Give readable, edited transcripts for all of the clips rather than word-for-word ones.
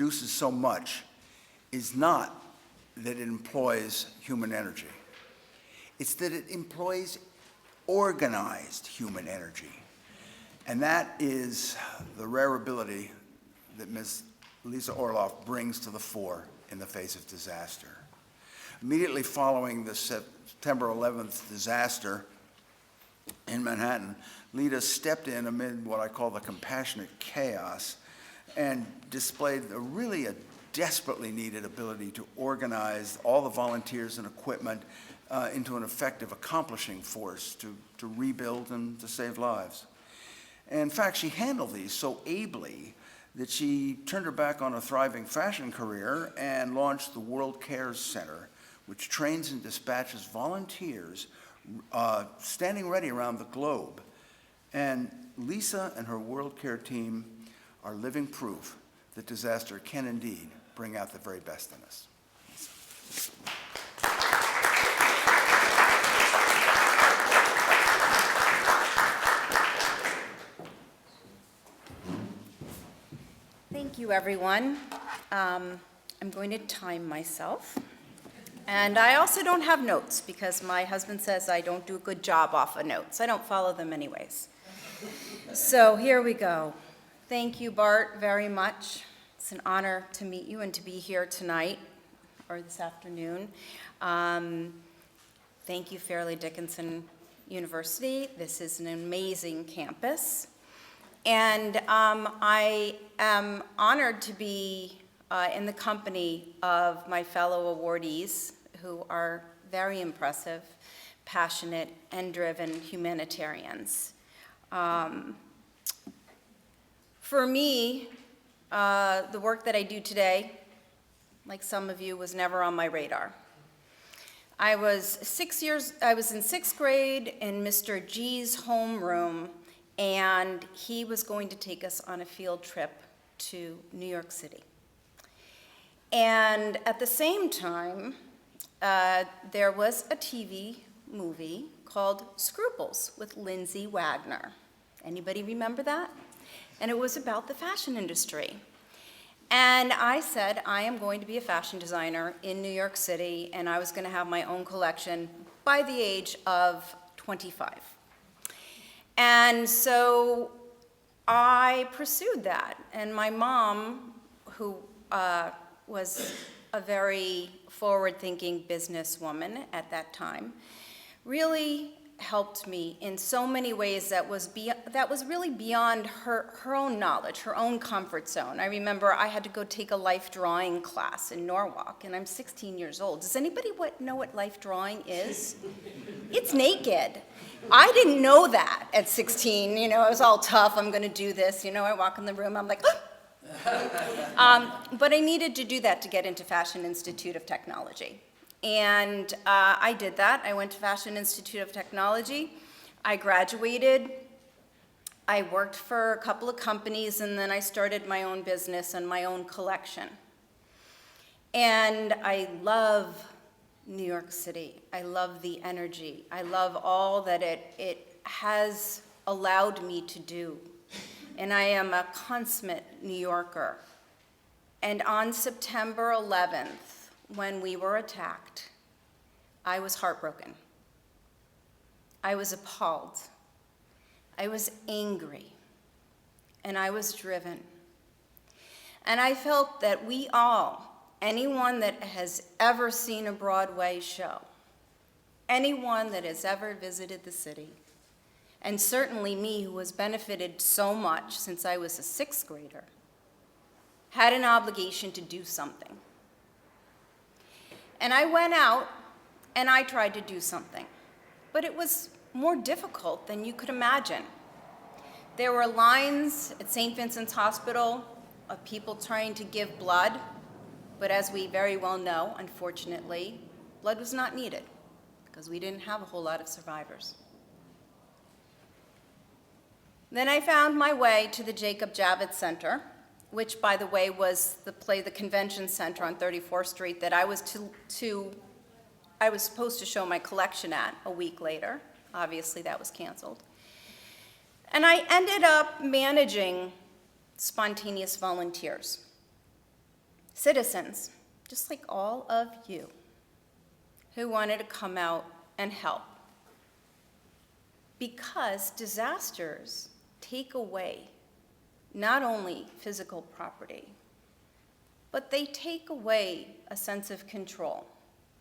produces so much is not that it employs human energy. It's that it employs organized human energy. And that is the rare ability that Ms. Lisa Orloff brings to the fore in the face of disaster. Immediately following the September 11th disaster in Manhattan, Lita stepped in amid what I call the compassionate chaos and displayed a desperately needed ability to organize all the volunteers and equipment into an effective accomplishing force to rebuild and to save lives. And in fact, she handled these so ably that she turned her back on a thriving fashion career and launched the World Cares Center, which trains and dispatches volunteers standing ready around the globe. And Lisa and her World Care team are living proof that disaster can indeed bring out the very best in us. Thank you, everyone. I'm going to time myself. And I also don't have notes because my husband says I don't do a good job off of notes. I don't follow them anyways. So here we go. Thank you, Bart, very much. It's an honor to meet you and to be here tonight or this afternoon. Thank you, Fairleigh Dickinson University. This is an amazing campus. And I am honored to be in the company of my fellow awardees who are very impressive, passionate, and driven humanitarians. For me, the work that I do today, like some of you, was never on my radar. I was in sixth grade in Mr. G's homeroom, and he was going to take us on a field trip to New York City. And at the same time, there was a TV movie called Scruples with Lindsay Wagner. Anybody remember that? And it was about the fashion industry. And I said, I am going to be a fashion designer in New York City, and I was going to have my own collection by the age of 25. And so I pursued that. And my mom, who was a very forward-thinking businesswoman at that time, really helped me in so many ways that was really beyond her own knowledge, her own comfort zone. I remember I had to go take a life drawing class in Norwalk, and I'm 16 years old. Does anybody know what life drawing is? It's naked. I didn't know that at 16. You know, I was all tough, I'm gonna do this. You know, I walk in the room, I'm like, but I needed to do that to get into Fashion Institute of Technology. And I did that. I went to Fashion Institute of Technology. I graduated. I worked for a couple of companies, and then I started my own business and my own collection. And I love New York City. I love the energy. I love all that it has allowed me to do. And I am a consummate New Yorker. And on September 11th, when we were attacked, I was heartbroken. I was appalled. I was angry. And I was driven. And I felt that we all, anyone that has ever seen a Broadway show, anyone that has ever visited the city, and certainly me, who has benefited so much since I was a sixth grader, had an obligation to do something. And I went out and I tried to do something, but it was more difficult than you could imagine. There were lines at St. Vincent's Hospital of people trying to give blood, but as we very well know, unfortunately, blood was not needed because we didn't have a whole lot of survivors. Then I found my way to the Jacob Javits Center, which, by the way, was the convention center on 34th Street that I was supposed to show my collection at a week later. Obviously, that was canceled. And I ended up managing spontaneous volunteers. citizens, just like all of you, who wanted to come out and help. Because disasters take away not only physical property, but they take away a sense of control,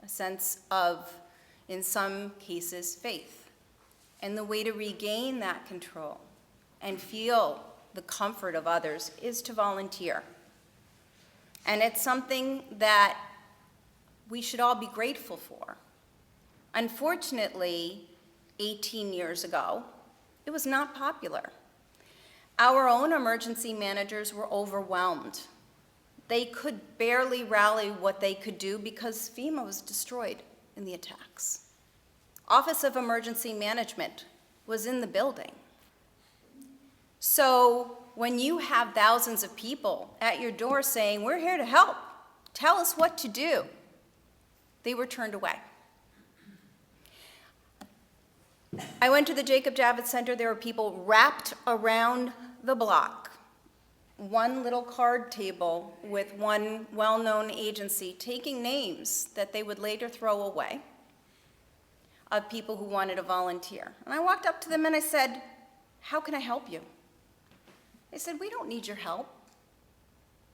a sense of, in some cases, faith. And the way to regain that control and feel the comfort of others is to volunteer. And it's something that we should all be grateful for. Unfortunately, 18 years ago, it was not popular. Our own emergency managers were overwhelmed. They could barely rally what they could do because FEMA was destroyed in the attacks. Office of Emergency Management was in the building. So when you have thousands of people at your door saying, "We're here to help, tell us what to do," they were turned away. I went to the Jacob Javits Center. There were people wrapped around the block, one little card table with one well-known agency taking names that they would later throw away of people who wanted to volunteer. And I walked up to them and I said, "How can I help you?" They said, "We don't need your help."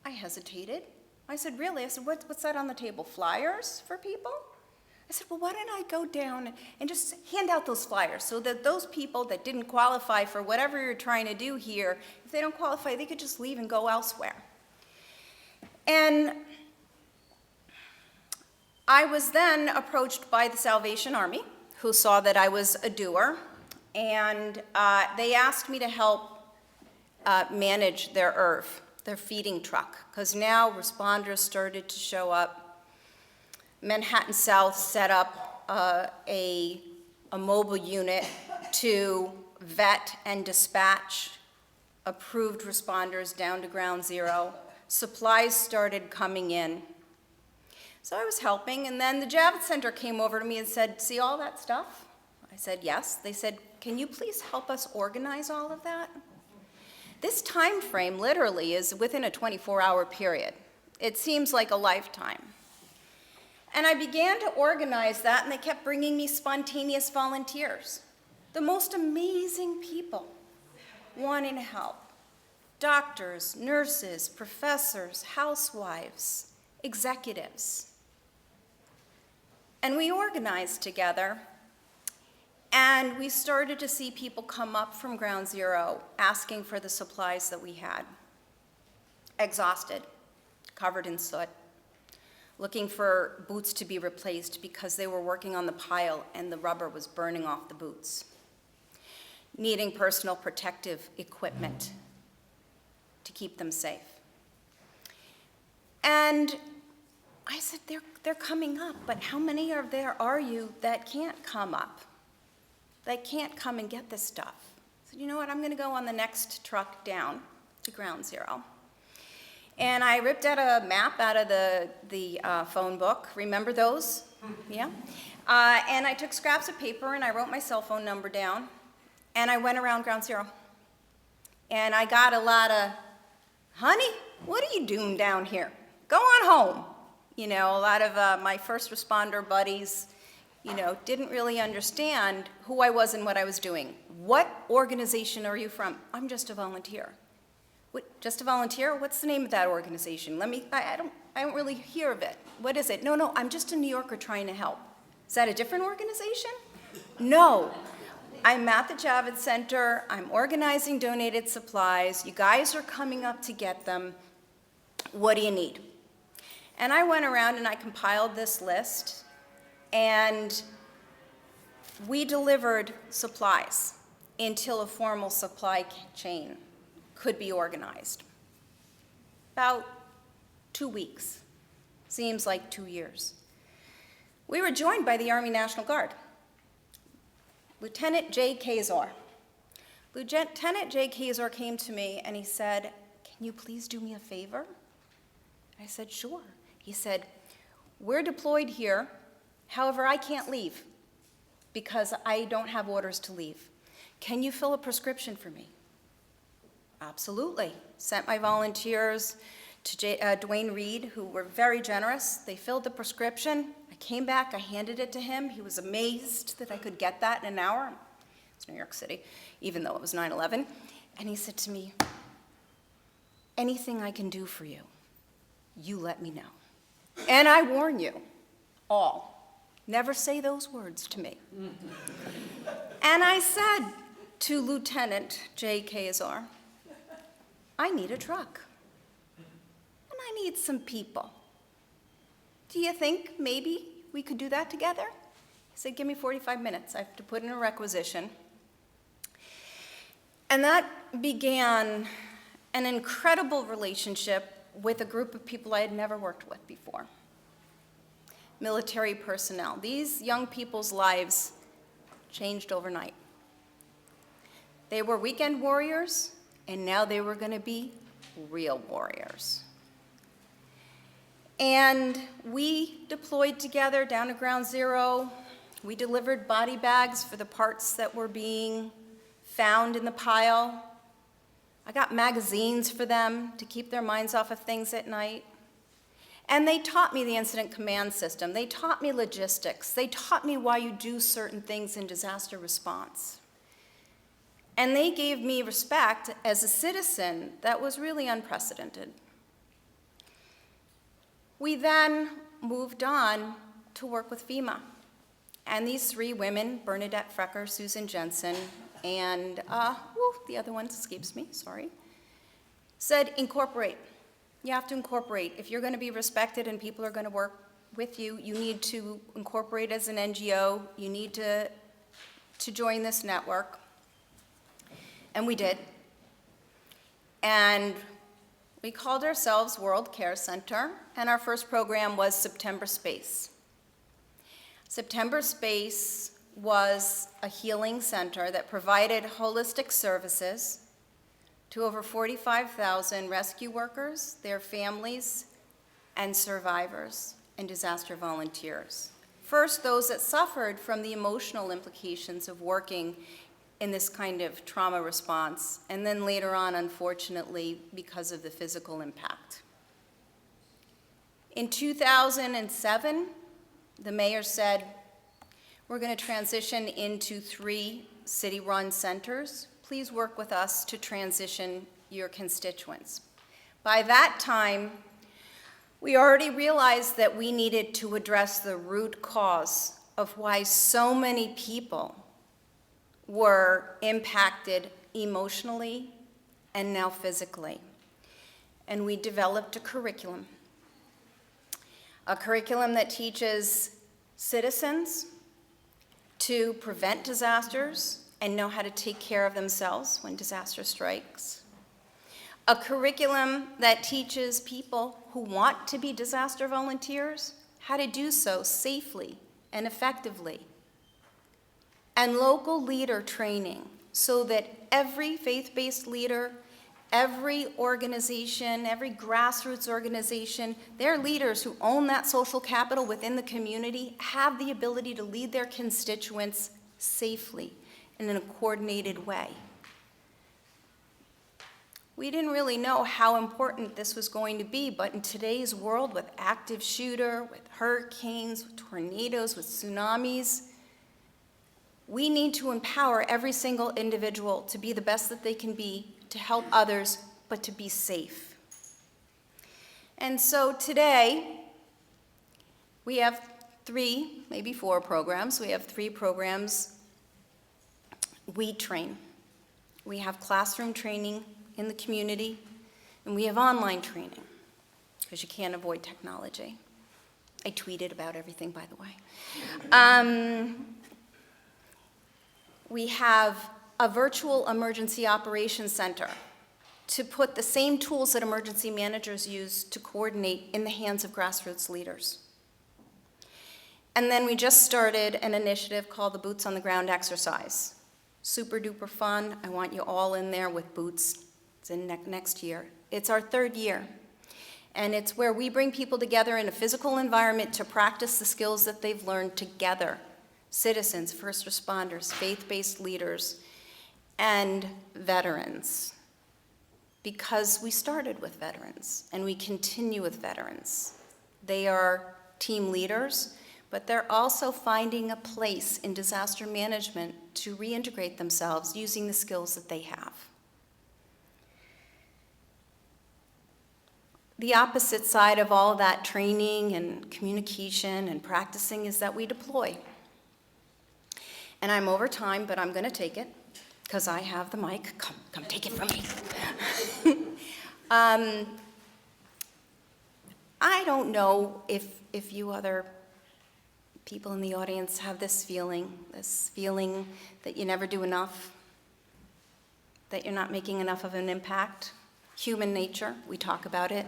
I hesitated. I said, "Really?" I said, what's that on the table, flyers for people?" I said, "Well, why don't I go down and just hand out those flyers so that those people that didn't qualify for whatever you're trying to do here, if they don't qualify, they could just leave and go elsewhere." And I was then approached by the Salvation Army, who saw that I was a doer, and they asked me to help manage their IRF, their feeding truck, because now responders started to show up. Manhattan South set up a mobile unit to vet and dispatch approved responders down to ground zero. Supplies started coming in. So I was helping, and then the Javits Center came over to me and said, "See all that stuff?" I said, "Yes." They said, "Can you please help us organize all of that?" This time frame literally is within a 24-hour period. It seems like a lifetime. And I began to organize that, and they kept bringing me spontaneous volunteers. The most amazing people wanting to help. Doctors, nurses, professors, housewives, executives. And we organized together, and we started to see people come up from ground zero asking for the supplies that we had. Exhausted, covered in soot, looking for boots to be replaced because they were working on the pile and the rubber was burning off the boots. Needing personal protective equipment to keep them safe. And I said, they're coming up, but how many of there are you that can't come up? That can't come and get this stuff? I said, "You know what, I'm gonna go on the next truck down to ground zero." And I ripped out a map out of the phone book. Remember those? Yeah? And I took scraps of paper and I wrote my cell phone number down. And I went around ground zero. And I got a lot of, "Honey, what are you doing down here? Go on home." You know, a lot of my first responder buddies, you know, didn't really understand who I was and what I was doing. "What organization are you from?" "I'm just a volunteer." "What, just a volunteer? What's the name of that organization? I don't really hear of it. What is it?" No, I'm just a New Yorker trying to help." "Is that a different organization?" "No, I'm at the Javits Center. I'm organizing donated supplies. You guys are coming up to get them. What do you need?" And I went around and I compiled this list, and we delivered supplies until a formal supply chain could be organized. About 2 weeks. Seems like 2 years. We were joined by the Army National Guard. Lieutenant J. Kazor. Lieutenant J. Kazor came to me and he said, "Can you please do me a favor?" I said, "Sure." He said, "We're deployed here, however, I can't leave because I don't have orders to leave. Can you fill a prescription for me?" Absolutely. Sent my volunteers to Dwayne Reed, who were very generous. They filled the prescription. I came back, I handed it to him. He was amazed that I could get that in an hour. It's New York City, even though it was 9/11. And he said to me, anything I can do for you, you let me know. And I warn you all, never say those words to me. And I said to Lieutenant J.K. Azar, I need a truck. And I need some people. Do you think maybe we could do that together? He said, give me 45 minutes. I have to put in a requisition. And that began an incredible relationship with a group of people I had never worked with before. Military personnel. These young people's lives changed overnight. They were weekend warriors, and now they were going to be real warriors. And we deployed together down to Ground Zero. We delivered body bags for the parts that were being found in the pile. I got magazines for them to keep their minds off of things at night. And they taught me the incident command system. They taught me logistics. They taught me why you do certain things in disaster response. And they gave me respect as a citizen that was really unprecedented. We then moved on to work with FEMA. And these three women, Bernadette Frecker, Susan Jensen, and the other one escapes me, sorry, said incorporate. You have to incorporate. If you're going to be respected and people are going to work with you, you need to incorporate as an NGO. You need to join this network. And we did. And we called ourselves World Care Center, and our first program was September Space. September Space was a healing center that provided holistic services to over 45,000 rescue workers, their families, and survivors and disaster volunteers. First, those that suffered from the emotional implications of working in this kind of trauma response, and then later on, unfortunately, because of the physical impact. In 2007, the mayor said, we're going to transition into 3 city-run centers. Please work with us to transition your constituents. By that time, we already realized that we needed to address the root cause of why so many people were impacted emotionally and now physically. And we developed a curriculum that teaches citizens to prevent disasters and know how to take care of themselves when disaster strikes. A curriculum that teaches people who want to be disaster volunteers how to do so safely and effectively. And local leader training so that every faith-based leader, every organization, every grassroots organization, their leaders who own that social capital within the community have the ability to lead their constituents safely and in a coordinated way. We didn't really know how important this was going to be, but in today's world with active shooter, with hurricanes, with tornadoes, with tsunamis, we need to empower every single individual to be the best that they can be, to help others, but to be safe. And so today, we have 3, maybe 4 programs. We have 3 programs. We train. We have classroom training in the community, and we have online training, because you can't avoid technology. I tweeted about everything, by the way. We have a virtual emergency operations center to put the same tools that emergency managers use to coordinate in the hands of grassroots leaders. And then we just started an initiative called the Boots on the Ground exercise. Super duper fun. I want you all in there with boots. It's in next year. It's our 3rd year. And it's where we bring people together in a physical environment to practice the skills that they've learned together. Citizens, first responders, faith-based leaders, and veterans. because we started with veterans and we continue with veterans. They are team leaders, but they're also finding a place in disaster management to reintegrate themselves using the skills that they have. The opposite side of all that training and communication and practicing is that we deploy. And I'm over time, but I'm going to take it because I have the mic. Come take it from me. I don't know if you other people in the audience have this feeling that you never do enough, that you're not making enough of an impact. Human nature, we talk about it.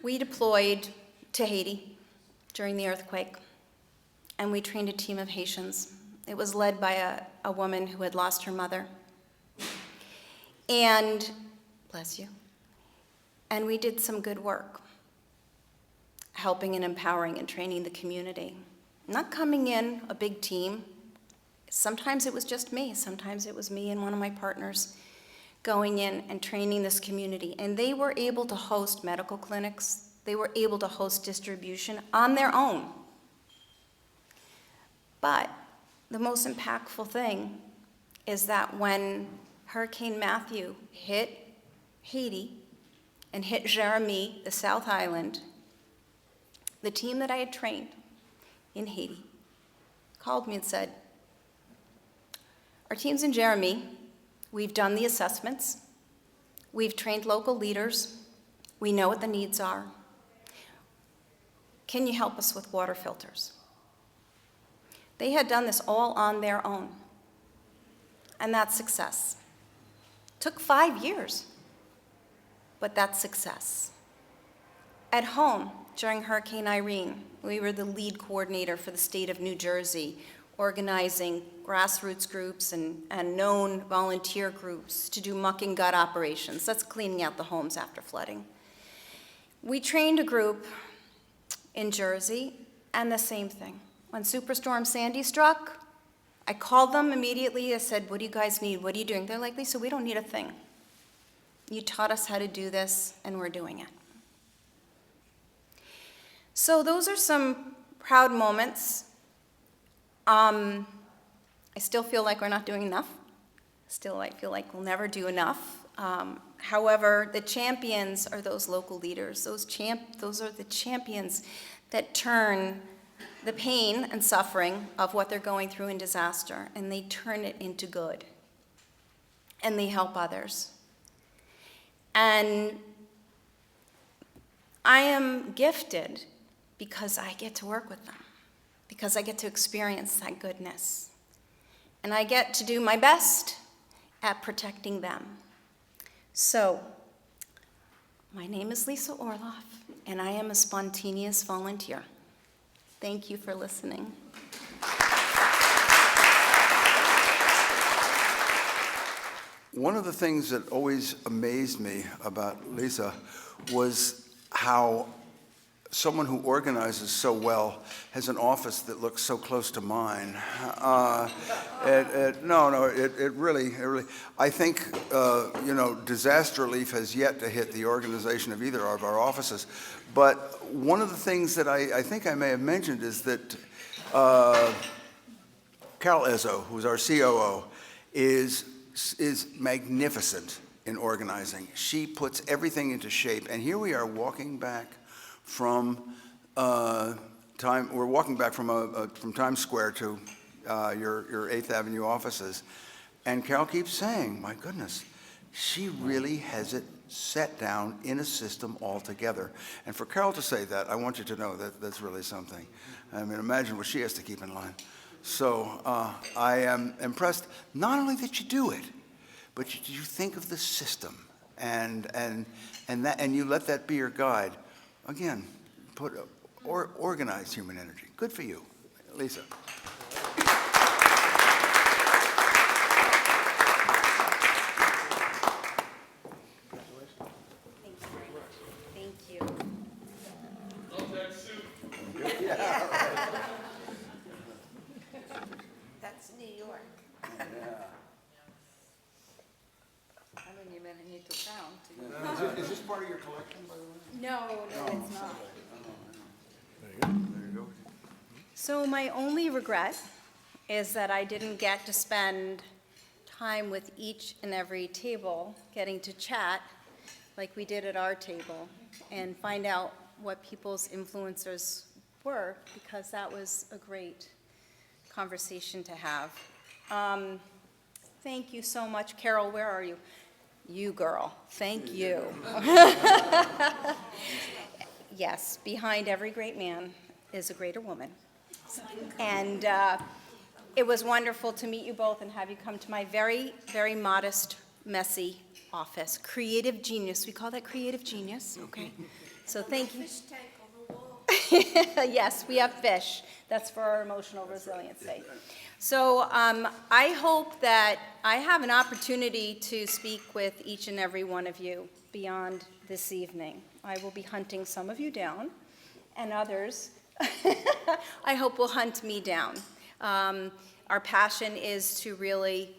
We deployed to Haiti during the earthquake, and we trained a team of Haitians. It was led by a woman who had lost her mother. And, bless you, and we did some good work, helping and empowering and training the community. Not coming in a big team. Sometimes it was just me. Sometimes it was me and one of my partners going in and training this community. And they were able to host medical clinics. They were able to host distribution on their own. But the most impactful thing is that when Hurricane Matthew hit Haiti and hit Jeremy, the South Island, the team that I had trained in Haiti called me and said, our team's in Jeremy. We've done the assessments. We've trained local leaders. We know what the needs are. Can you help us with water filters? They had done this all on their own. And that's success. Took 5 years, but that's success. At home, during Hurricane Irene, we were the lead coordinator for the state of New Jersey, organizing grassroots groups and known volunteer groups to do muck and gut operations. That's cleaning out the homes after flooding. We trained a group in Jersey, and the same thing. When Superstorm Sandy struck, I called them immediately. I said, what do you guys need? What are you doing? They're like, Lisa, we don't need a thing. You taught us how to do this, and we're doing it. So those are some proud moments. I still feel like we're not doing enough. Still, I feel like we'll never do enough. However, the champions are those local leaders. Those are the champions that turn the pain and suffering of what they're going through in disaster, and they turn it into good. And they help others. And I am gifted because I get to work with them, because I get to experience that goodness. And I get to do my best at protecting them. So, my name is Lisa Orloff, and I am a spontaneous volunteer. Thank you for listening. One of the things that always amazed me about Lisa was how someone who organizes so well has an office that looks so close to mine. It really, I think, disaster relief has yet to hit the organization of either of our offices. But one of the things that I think I may have mentioned is that Carol Ezzo, who's our COO, is magnificent in organizing. She puts everything into shape. And here we are walking back from from Times Square to your 8th Avenue offices, and Carol keeps saying, "My goodness, she really has it set down in a system altogether." And for Carol to say that, I want you to know that that's really something. I mean, imagine what she has to keep in line. So I am impressed not only that you do it, but you think of the system and you let that be your guide. Again, organize human energy. Good for you, Lisa. Thank you. Love that suit. That's New York. collection, by the way? No, it's not. There you go. So my only regret is that I didn't get to spend time with each and every table, getting to chat like we did at our table, and find out what people's influencers were, because that was a great conversation to have. Thank you so much. Carol, where are you? You girl, thank you. Yes, behind every great man is a greater woman. And it was wonderful to meet you both and have you come to my very, very modest, messy office. Creative genius, we call that creative genius, okay? So thank you. Fish tank on the wall. Yes, we have fish. That's for our emotional resiliency. So I hope that I have an opportunity to speak with each and every one of you beyond this evening. I will be hunting some of you down, and others I hope will hunt me down. Our passion is to really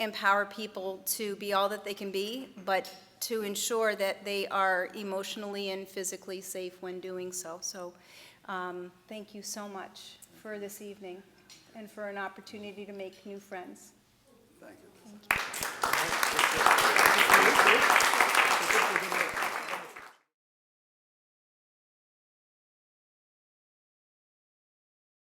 empower people to be all that they can be, but to ensure that they are emotionally and physically safe when doing so. So thank you so much for this evening and for an opportunity to make new friends. Thank you. Thank you.